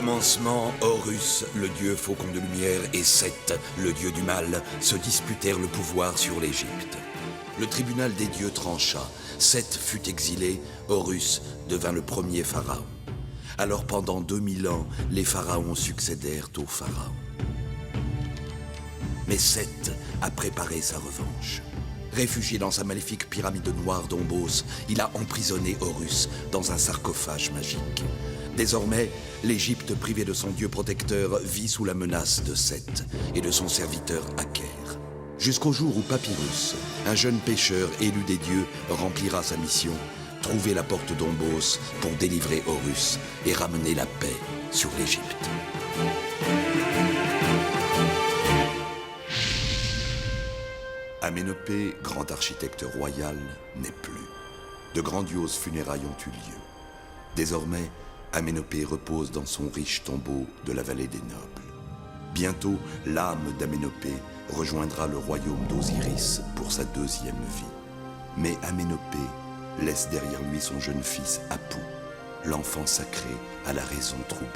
commencement, Horus, le dieu faucon de lumière, et Seth, le dieu du mal, se disputèrent le pouvoir sur l'Égypte. Le tribunal des dieux trancha. Seth fut exilé, Horus devint le premier pharaon. Alors pendant 2000 ans, les pharaons succédèrent aux pharaons. Mais Seth a préparé sa revanche. Réfugié dans sa maléfique pyramide noire d'Ombos, il a emprisonné Horus dans un sarcophage magique. Désormais, l'Égypte, privée de son dieu protecteur, vit sous la menace de Seth et de son serviteur Aker. Jusqu'au jour où Papyrus, un jeune pêcheur élu des dieux, remplira sa mission, trouver la porte d'Ombos pour délivrer Horus et ramener la paix sur l'Égypte. Aménopé, grand architecte royal, n'est plus. De grandioses funérailles ont eu lieu. Désormais, Aménopé repose dans son riche tombeau de la vallée des nobles. Bientôt, l'âme d'Aménopé rejoindra le royaume d'Osiris pour sa deuxième vie. Mais Aménopé laisse derrière lui son jeune fils Apou, l'enfant sacré à la raison troublée.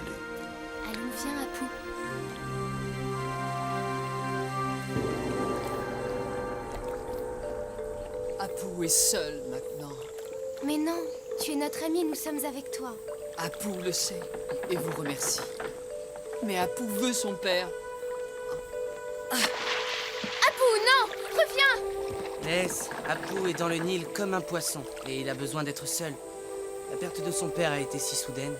Allons, viens, Apou. Apou est seul maintenant. Mais non, tu es notre ami, nous sommes avec toi. Apou le sait et vous remercie. Mais Apou veut son père. Apou, non! Reviens! Laisse, Apou est dans le Nil comme un poisson et il a besoin d'être seul. La perte de son père a été si soudaine.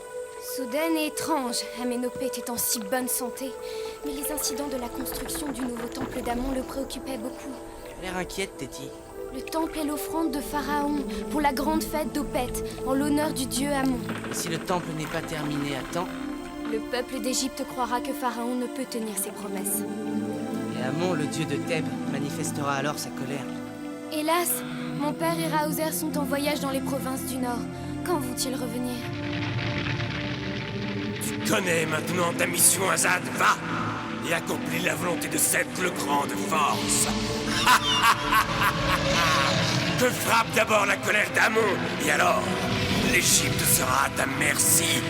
Soudaine et étrange, Aménopé était en si bonne santé. Mais les incidents de la construction du nouveau temple d'Amon le préoccupaient beaucoup. T'as l'air inquiète, Téti. Le temple est l'offrande de Pharaon pour la grande fête d'Opet, en l'honneur du dieu Amon. Et si le temple n'est pas terminé à temps, Le peuple d'Égypte croira que Pharaon ne peut tenir ses promesses. et Amon, le dieu de Thèbes, manifestera alors sa colère. Hélas, mon père et Raouzer sont en voyage dans les provinces du Nord. Quand vont-ils revenir? Tu connais maintenant ta mission, Azad. Va et accomplis la volonté de Seth le grand de force. Que frappe d'abord la colère d'Amon, et alors, l'Égypte sera à ta merci.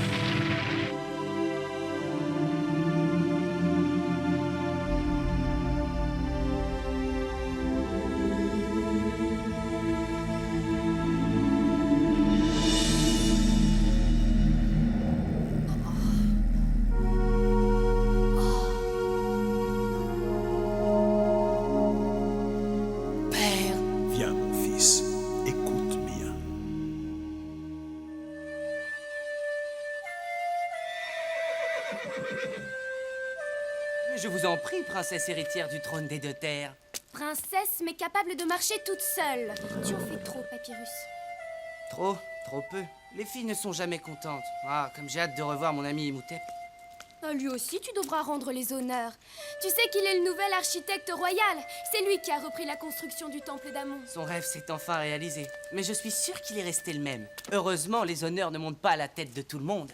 Viens, mon fils, écoute bien. Mais je vous en prie, princesse héritière du trône des deux terres. Princesse, mais capable de marcher toute seule. Tu en fais trop, Papyrus. Trop peu. Les filles ne sont jamais contentes. Ah, comme j'ai hâte de revoir mon ami Imhotep. Ah, lui aussi, tu devras rendre les honneurs. Tu sais qu'il est le nouvel architecte royal. C'est lui qui a repris la construction du temple d'Amon. Son rêve s'est enfin réalisé. Mais je suis sûr qu'il est resté le même. Heureusement, les honneurs ne montent pas à la tête de tout le monde.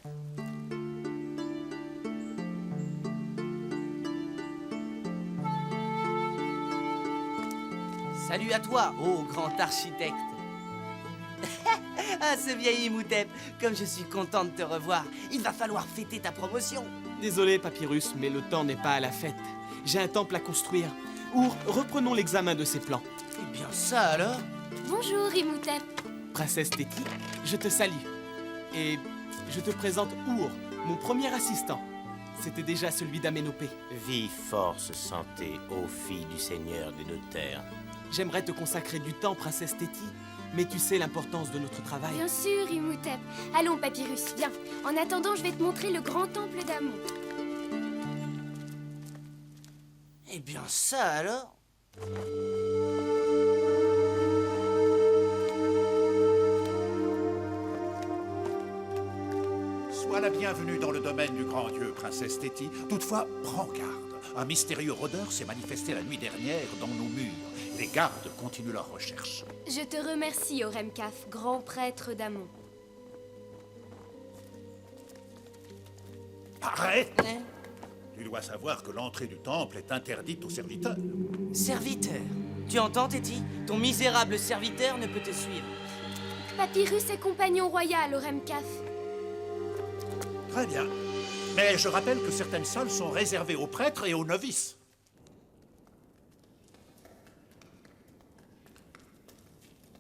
Salut à toi, ô grand architecte. Ah, ce vieil Imhotep, comme je suis content de te revoir. Il va falloir fêter ta promotion. Désolé, Papyrus, mais le temps n'est pas à la fête. J'ai un temple à construire. Our, reprenons l'examen de ces plans. Eh bien ça alors. Bonjour, Imhotep. Princesse Téti, je te salue. Et je te présente Our, mon premier assistant. C'était déjà celui d'Aménopé. Vie, force, santé, ô fille du Seigneur des deux terres. J'aimerais te consacrer du temps, Princesse Téti, mais tu sais l'importance de notre travail. Bien sûr, Imhotep. Allons, Papyrus, viens. En attendant, je vais te montrer le grand temple d'Amon. Eh bien ça alors. Sois la bienvenue dans le domaine du grand dieu, princesse Téti. Toutefois, prends garde. Un mystérieux rôdeur s'est manifesté la nuit dernière dans nos murs. Les gardes continuent leur recherche. Je te remercie, Oremkaf, grand prêtre d'Amon. Arrête! Tu dois savoir que l'entrée du temple est interdite aux serviteurs. Serviteur. Tu entends, Téti? Ton misérable serviteur ne peut te suivre. Papyrus est compagnon royal, Oremkaf. Très bien. Mais je rappelle que certaines salles sont réservées aux prêtres et aux novices.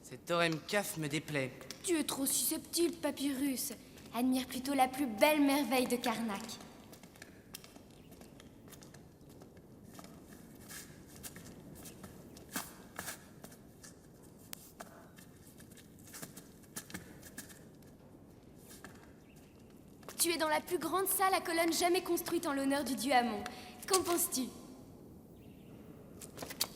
Cet Orem Caf me déplaît. Tu es trop susceptible, Papyrus. Admire plutôt la plus belle merveille de Karnak. Tu es dans la plus grande salle à colonnes jamais construite en l'honneur du dieu Amon. Qu'en penses-tu?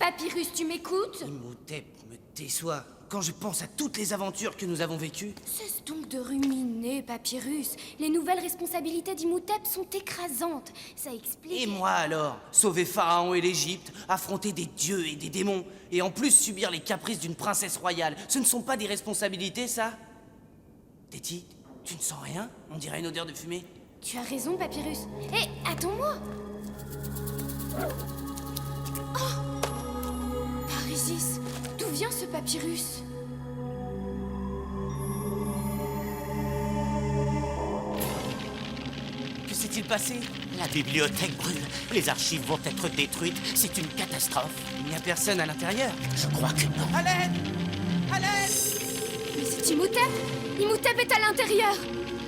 Papyrus, tu m'écoutes? Imhotep me déçoit. Quand je pense à toutes les aventures que nous avons vécues. Cesse donc de ruminer, Papyrus. Les nouvelles responsabilités d'Imhotep sont écrasantes. Ça explique... Et moi alors? Sauver Pharaon et l'Égypte, affronter des dieux et des démons, et en plus subir les caprices d'une princesse royale. Ce ne sont pas des responsabilités, ça? Téti, tu ne sens rien? On dirait une odeur de fumée. Tu as raison, Papyrus. Hé, attends-moi! Oh! Parisis, d'où vient ce papyrus? Que s'est-il passé? La bibliothèque brûle. Les archives vont être détruites. C'est une catastrophe. Il n'y a personne à l'intérieur. Je crois que non. À l'aide! À l'aide! Mais c'est Imhotep! Imhotep est à l'intérieur!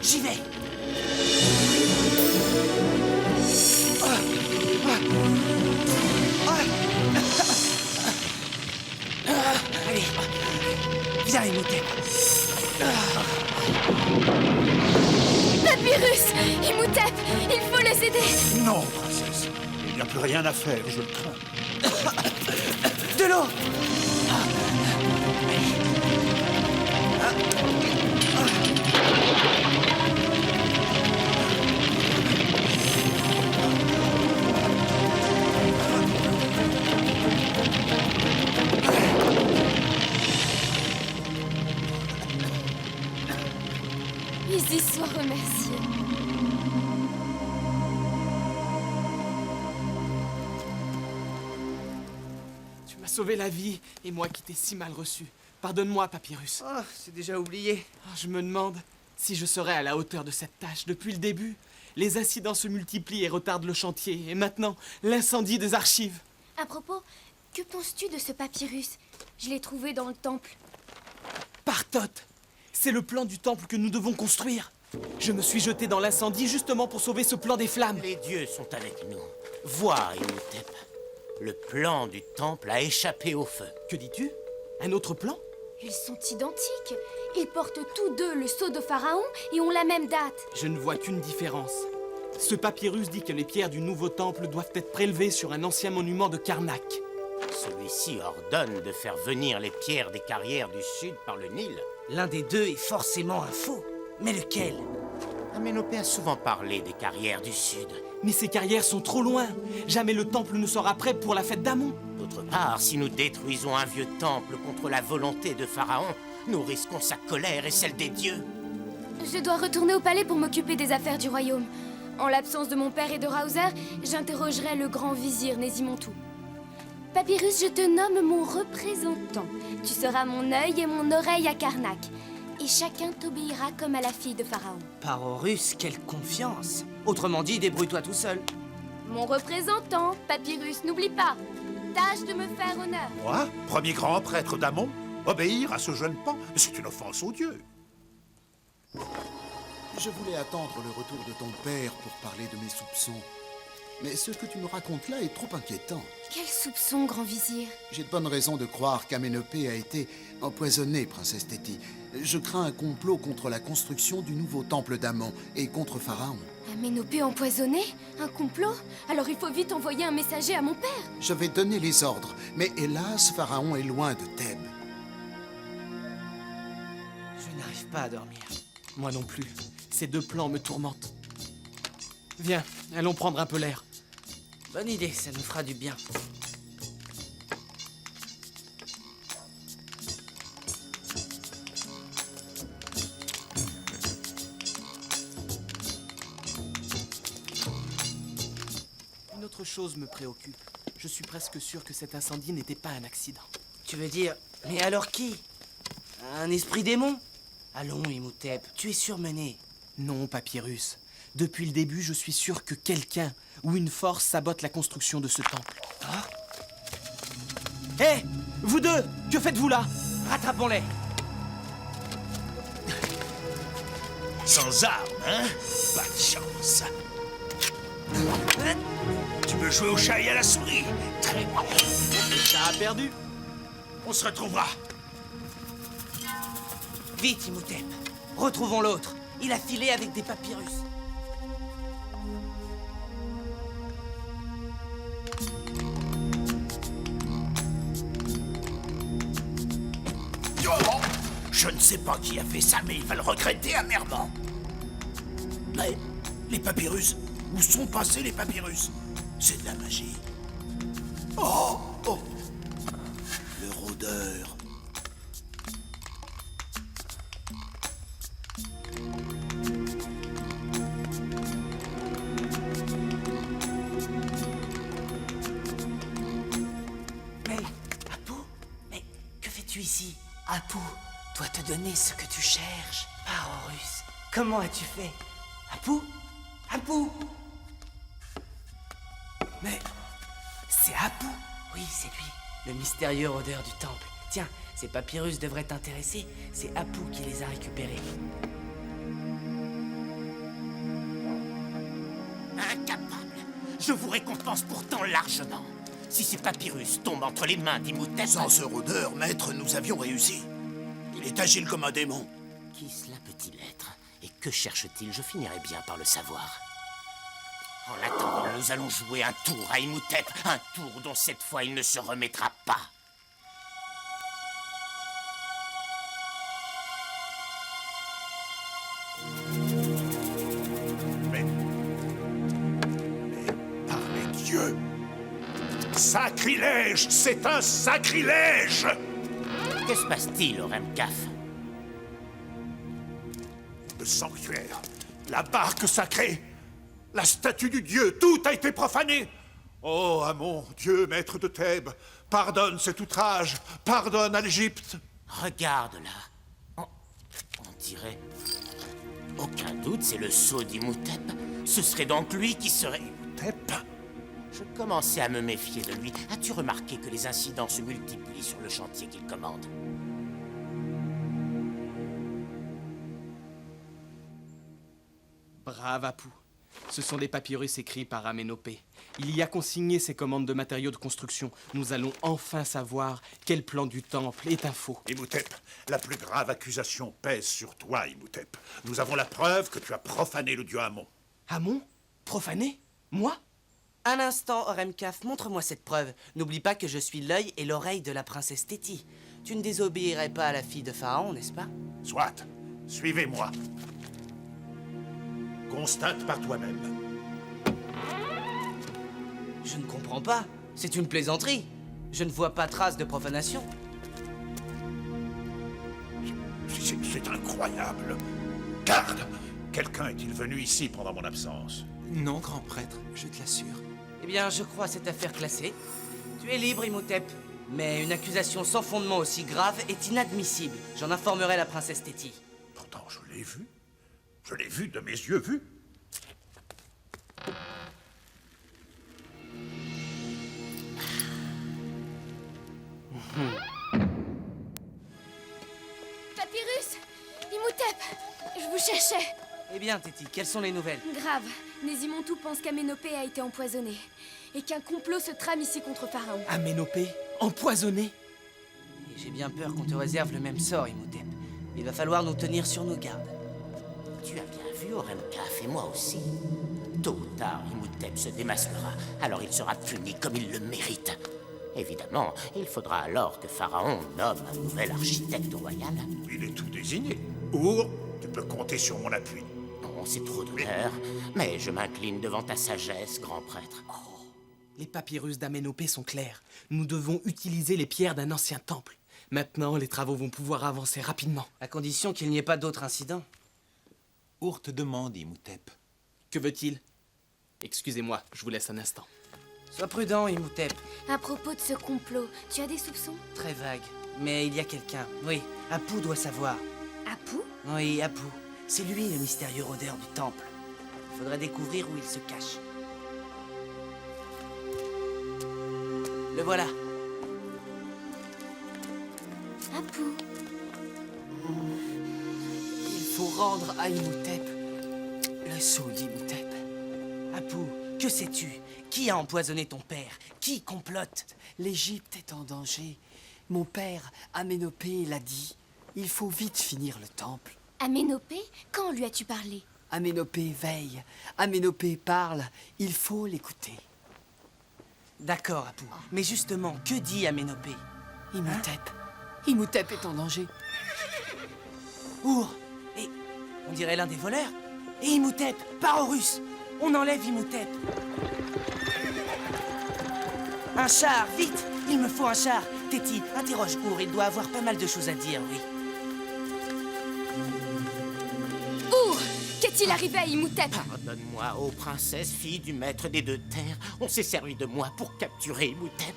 J'y vais! Allez, viens, Imhotep. Papyrus! Imhotep! Il faut les aider! Non, princesse. Il n'y a plus rien à faire, je le crains. De l'eau! Isis soit remercié. Tu m'as sauvé la vie, et moi qui t'ai si mal reçu. Pardonne-moi, Papyrus. Oh, c'est déjà oublié. Oh, je me demande si je serai à la hauteur de cette tâche. Depuis le début, les incidents se multiplient et retardent le chantier. Et maintenant, l'incendie des archives. À propos, que penses-tu de ce papyrus? Je l'ai trouvé dans le temple. Partot! C'est le plan du temple que nous devons construire. Je me suis jeté dans l'incendie justement pour sauver ce plan des flammes. Les dieux sont avec nous. Vois, Imhotep. Le plan du temple a échappé au feu. Que dis-tu? Un autre plan? Ils sont identiques. Ils portent tous deux le sceau de Pharaon et ont la même date. Je ne vois qu'une différence. Ce papyrus dit que les pierres du nouveau temple doivent être prélevées sur un ancien monument de Karnak. Celui-ci ordonne de faire venir les pierres des carrières du sud par le Nil. L'un des deux est forcément un faux. Mais lequel? Aménopé a souvent parlé des carrières du sud. Mais ces carrières sont trop loin. Jamais le temple ne sera prêt pour la fête d'Amon. D'autre part, si nous détruisons un vieux temple contre la volonté de Pharaon, nous risquons sa colère et celle des dieux. Je dois retourner au palais pour m'occuper des affaires du royaume. En l'absence de mon père et de Raozer, j'interrogerai le grand vizir Nézimontou. Papyrus, je te nomme mon représentant. Tu seras mon œil et mon oreille à Karnak. Et chacun t'obéira comme à la fille de Pharaon. Par Horus, quelle confiance! Autrement dit, débrouille-toi tout seul. Mon représentant, Papyrus, n'oublie pas. Tâche de me faire honneur. Moi, premier grand prêtre d'Amon, obéir à ce jeune pan, c'est une offense aux dieux. Je voulais attendre le retour de ton père pour parler de mes soupçons. Mais ce que tu me racontes là est trop inquiétant. Quel soupçon, grand vizir? J'ai de bonnes raisons de croire qu'Aménopé a été empoisonnée, princesse Téti. Je crains un complot contre la construction du nouveau temple d'Amon et contre Pharaon. Aménopé empoisonné? Un complot? Alors il faut vite envoyer un messager à mon père. Je vais donner les ordres, mais hélas, Pharaon est loin de Thèbes. Je n'arrive pas à dormir. Moi non plus. Ces deux plans me tourmentent. Viens, allons prendre un peu l'air. Bonne idée, ça nous fera du bien. Une autre chose me préoccupe. Je suis presque sûr que cet incendie n'était pas un accident. Tu veux dire... Mais alors qui? Un esprit démon? Allons, Imhotep, tu es surmené. Non, Papyrus. Depuis le début, je suis sûr que quelqu'un ou une force sabote la construction de ce temple. Hé, vous deux, que faites-vous là? Rattrapons-les. Sans armes, hein? Pas de chance. Tu veux jouer au chat et à la souris? Très bien. Le chat a perdu. On se retrouvera. Vite, Imhotep. Retrouvons l'autre. Il a filé avec des papyrus. Oh, je ne sais pas qui a fait ça, mais il va le regretter amèrement. Mais les papyrus, où sont passés les papyrus? C'est de la magie. Oh, oh. Le rôdeur. Mais, Apu, mais que fais-tu ici? Apu doit te donner ce que tu cherches. Ah, Horus, comment as-tu fait? Apu? Apu? Mais c'est Apu? Oui, c'est lui, le mystérieux rôdeur du temple. Tiens, ces papyrus devraient t'intéresser. C'est Apu qui les a récupérés. Incapable. Je vous récompense pourtant largement. Si ces papyrus tombent entre les mains d'Imhotep... Sans ce rôdeur, maître, nous avions réussi. Il est agile comme un démon. Qui cela peut-il être? Et que cherche-t-il? Je finirai bien par le savoir. En attendant, nous allons jouer un tour à Imhotep. Un tour dont cette fois il ne se remettra pas. Mais par les dieux! Sacrilège! C'est un sacrilège! Que se passe-t-il, Oremkaf? Le sanctuaire, la barque sacrée, la statue du dieu, tout a été profané! Oh, Amon, Dieu, maître de Thèbes, pardonne cet outrage, pardonne à l'Égypte! Regarde là. On dirait... Aucun doute, c'est le sceau d'Imhotep. Ce serait donc lui qui serait... Imhotep? Je commençais à me méfier de lui. As-tu remarqué que les incidents se multiplient sur le chantier qu'il commande? Brave Apu. Ce sont des papyrus écrits par Aménopé. Il y a consigné ses commandes de matériaux de construction. Nous allons enfin savoir quel plan du temple est un faux. Imhotep, la plus grave accusation pèse sur toi, Imhotep. Nous avons la preuve que tu as profané le dieu Amon. Amon? Profané? Moi? Un instant, Oremkaf, montre-moi cette preuve. N'oublie pas que je suis l'œil et l'oreille de la princesse Théti. Tu ne désobéirais pas à la fille de Pharaon, n'est-ce pas? Soit, suivez-moi. Constate par toi-même. Je ne comprends pas. C'est une plaisanterie. Je ne vois pas trace de profanation. C'est incroyable. Garde! Quelqu'un est-il venu ici pendant mon absence? Non, grand prêtre, je te l'assure. Eh bien, je crois cette affaire classée. Tu es libre, Imhotep. Mais une accusation sans fondement aussi grave est inadmissible. J'en informerai la princesse Théti. Pourtant, je l'ai vu. Je l'ai vu de mes yeux vus. Papyrus! Imhotep! Je vous cherchais. Eh bien, Théti, quelles sont les nouvelles? Grave. Nésimontou pense qu'Aménopé a été empoisonné. Et qu'un complot se trame ici contre Pharaon. Aménopé? Empoisonné? Et j'ai bien peur qu'on te réserve le même sort, Imhotep. Il va falloir nous tenir sur nos gardes. Tu as bien vu, Oremkaf, et moi aussi. Tôt ou tard, Imhotep se démasquera, alors il sera puni comme il le mérite. Évidemment, il faudra alors que Pharaon nomme un nouvel architecte royal. Il est tout désigné. Our, tu peux compter sur mon appui. Non, c'est trop d'honneur, mais je m'incline devant ta sagesse, grand prêtre. Les papyrus d'Aménopé sont clairs. Nous devons utiliser les pierres d'un ancien temple. Maintenant, les travaux vont pouvoir avancer rapidement. À condition qu'il n'y ait pas d'autres incidents. Our te demande, Imhotep. Que veut-il? Excusez-moi, je vous laisse un instant. Sois prudent, Imhotep. À propos de ce complot, tu as des soupçons? Très vague. Mais il y a quelqu'un. Oui, Apu doit savoir. Apu? Oui, Apu. C'est lui le mystérieux rôdeur du temple. Faudrait découvrir où il se cache. Le voilà. Apu, Il faut rendre à Imhotep le sceau d'Imhotep. Apu, que sais-tu? Qui a empoisonné ton père? Qui complote? L'Égypte est en danger. Mon père, Aménopé, l'a dit. Il faut vite finir le temple. Aménopé, quand lui as-tu parlé? Aménopé veille. Aménopé parle. Il faut l'écouter. D'accord, Apu. Mais justement, que dit Aménopé? Imhotep. Imhotep est en danger. Our! Et on dirait l'un des voleurs. Et Imhotep, par Horus! On enlève Imhotep. Un char, vite! Il me faut un char. Téti, interroge Our, il doit avoir pas mal de choses à dire, oui. Qu'est-il arrivé à Imhotep? Pardonne-moi, ô princesse, fille du maître des deux terres. On s'est servi de moi pour capturer Imhotep.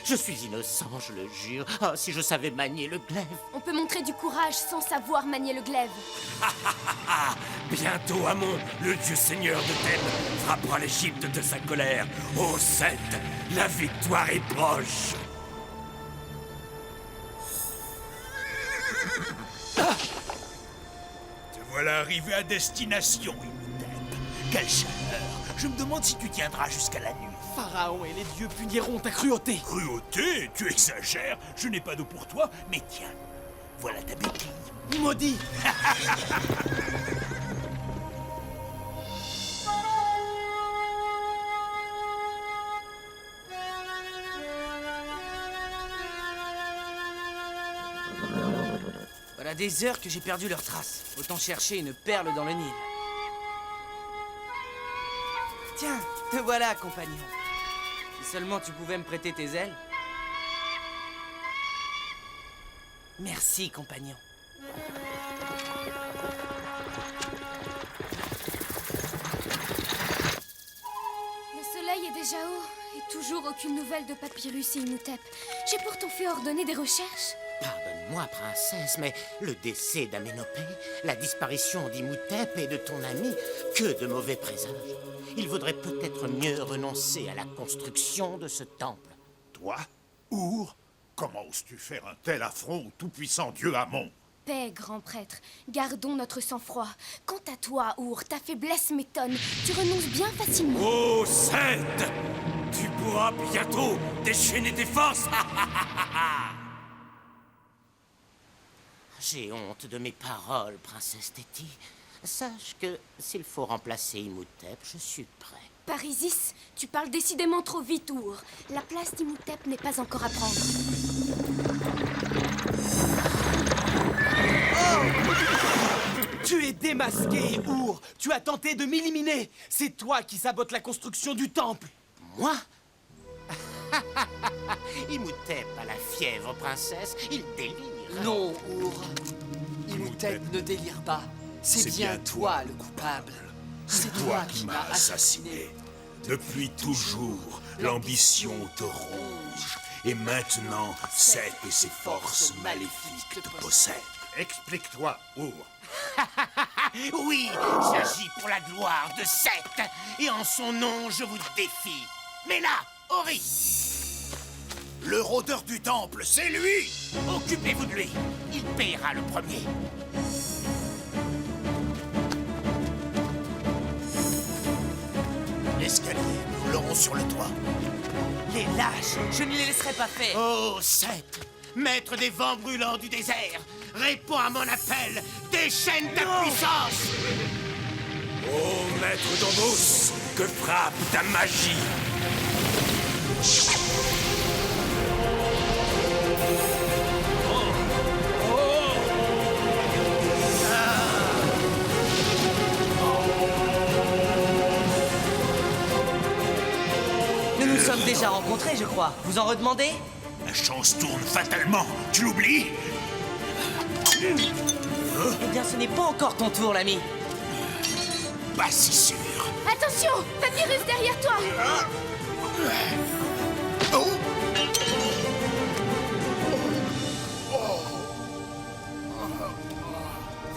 Je suis innocent, je le jure. Ah, si je savais manier le glaive. On peut montrer du courage sans savoir manier le glaive. Bientôt, Amon, le dieu seigneur de Thèbes, frappera l'Égypte de sa colère. Ô Seth, la victoire est proche. Te voilà arrivé à destination, Imhotep. Quelle chaleur. Je me demande si tu tiendras jusqu'à la nuit. Pharaon et les dieux puniront ta cruauté. Cruauté? Tu exagères. Je n'ai pas d'eau pour toi, mais tiens, voilà ta béquille. Maudit! Voilà des heures que j'ai perdu leurs traces. Autant chercher une perle dans le Nil. Tiens, te voilà, compagnon. Si seulement tu pouvais me prêter tes ailes. Merci, compagnon. Le soleil est déjà haut, et toujours aucune nouvelle de Papyrus et Imhotep. J'ai pourtant fait ordonner des recherches. Pardonne-moi, princesse, mais le décès d'Aménopé, la disparition d'Imhotep et de ton ami, que de mauvais présages. Il vaudrait peut-être mieux renoncer à la construction de ce temple. Toi, Our, comment oses-tu faire un tel affront au tout-puissant dieu Amon? Paix, grand prêtre, gardons notre sang-froid. Quant à toi, Our, ta faiblesse m'étonne. Tu renonces bien facilement. Ô Seth, tu pourras bientôt déchaîner tes forces. J'ai honte de mes paroles, princesse Téti. Sache que s'il faut remplacer Imhotep, je suis prêt. Par Isis, tu parles décidément trop vite, Our. La place d'Imhotep n'est pas encore à prendre. Tu es démasqué, Our. Tu as tenté de m'éliminer. C'est toi qui sabotes la construction du temple. Moi? Imhotep a la fièvre, princesse. Il délire. Non, Our. Imhotep ne délire pas. C'est bien toi le coupable. C'est toi qui m'as assassiné. Depuis toujours, l'ambition te ronge. Et maintenant, Seth et ses forces maléfiques te possèdent. Explique-toi, Our. Oui, j'agis pour la gloire de Seth. Et en son nom, je vous défie. Mais là, Horus, Le rôdeur du temple, c'est lui! occupez-vous de lui. Il paiera le premier. L'escalier, nous l'aurons sur le toit. Les lâches, je ne les laisserai pas faire. Oh, Seth, maître des vents brûlants du désert, réponds à mon appel, déchaîne ta puissance. Ô maître d'Ombos, que frappe ta magie! Nous nous sommes déjà rencontrés, je crois. Vous en redemandez? La chance tourne fatalement, tu l'oublies? Eh bien, ce n'est pas encore ton tour, l'ami. Pas si sûr. Attention! Papyrus derrière toi!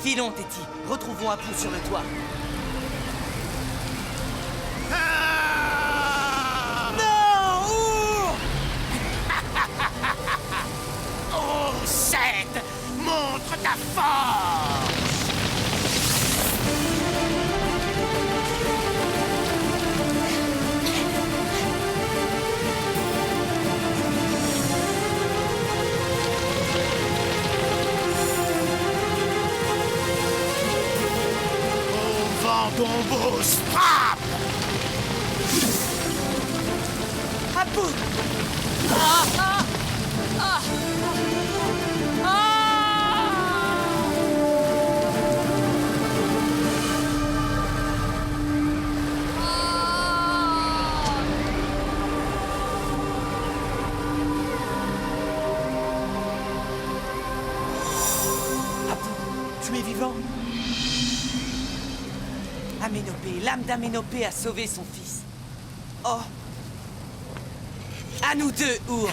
Filons, Téti. Retrouvons Apu sur le toit. Dombos, frappe! Apu! Tu es vivant? Aménopée, l'âme d'Aménopée a sauvé son fils. Oh! À nous deux, Our!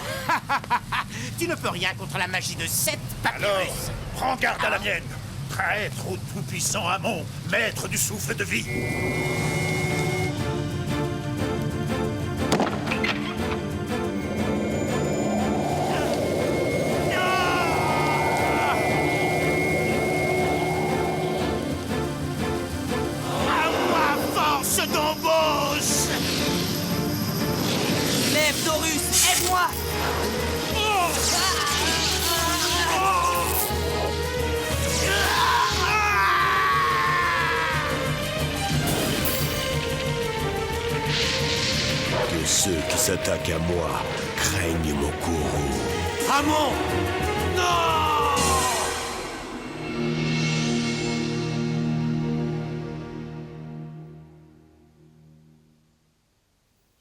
Tu ne peux rien contre la magie de cette Alors, papyrus. prends garde à la mienne. Traître au tout-puissant Amon, maître du souffle de vie. À moi, force Dombos! Lève, Dorus, aide-moi! Que ceux qui s'attaquent à moi craignent mon courroux. Amon!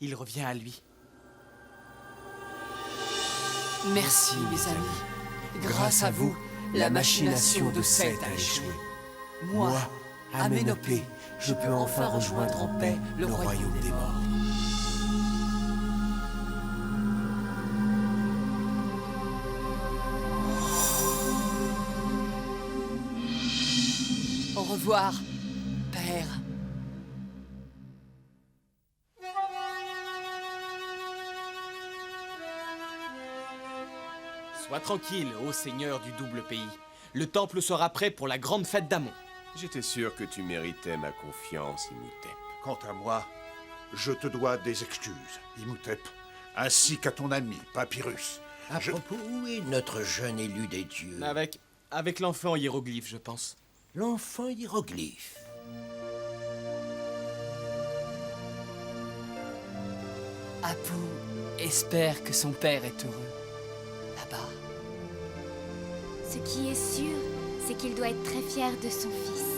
Il revient à lui. Merci, mes amis. Grâce à vous, la machination de Seth a échoué. Moi, Aménopée, je peux enfin rejoindre en paix le royaume des morts. Au revoir, Père. Sois tranquille, ô seigneur du double pays. Le temple sera prêt pour la grande fête d'Amon. J'étais sûr que tu méritais ma confiance, Imhotep. Quant à moi, je te dois des excuses, Imhotep, ainsi qu'à ton ami Papyrus. À propos, où est notre jeune élu des dieux? Avec l'enfant hiéroglyphe, je pense. L'enfant hiéroglyphe. Apu espère que son père est heureux. Là-bas. Ce qui est sûr, c'est qu'il doit être très fier de son fils.